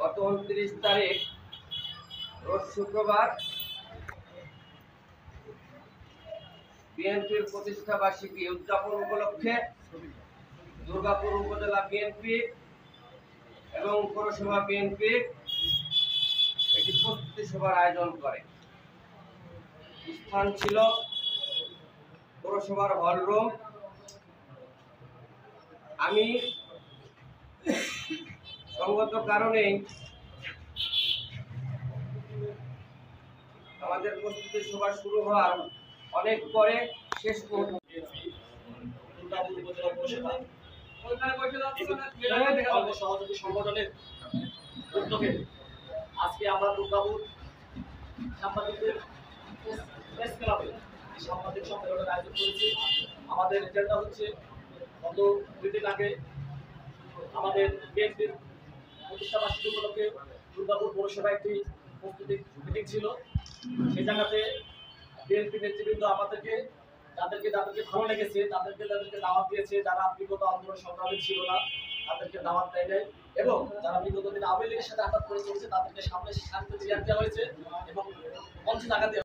গত 29 তারিখ রোজ শুক্রবার বিএনপির প্রতিষ্ঠা বার্ষিকী উদযাপন উপলক্ষে দুর্গাপুর উপজেলা বিএনপি এবং পৌরসভা বিএনপি একটি প্রস্তুতি সভার আয়োজন করে। স্থান ছিল পৌরসভার হলরুম। আমি সঙ্গত কারণে আমাদের প্রস্তুতি সভা শুরু হওয়ার অনেক পরে শেষ সহযোগী সংগঠনের উদ্যোগে আজকে আমরা দুর্গাপুর সাংবাদিকদের প্রেস ক্লাবে সাংবাদিক সম্মেলনের আয়োজন করেছি। আমাদের এজেন্ডা হচ্ছে, গত 2 দিন আগে আমাদের বিএনপির প্রতিষ্ঠা বার্ষিকী উপলক্ষে দুর্গাপুর পৌরসভায় একটি প্রস্তুতি মিটিং ছিল। সেই জায়গাতে বিএনপি নেতৃবৃন্দ আমাদেরকে যাদেরকে ভালো লেগেছে তাদেরকে দাওয়াত দিয়েছে, যারা বিগত আন্দোলন সংগ্রামী ছিল না তাদেরকে দাওয়াত দেয় নাই, এবং যারা বিগত দিনে আওয়ামী লীগের সাথে আঘাত করে চলছে তাদেরকে সামনে সারিতে চেয়ার দেওয়া হয়েছে এবং মঞ্চে জায়গা দেওয়া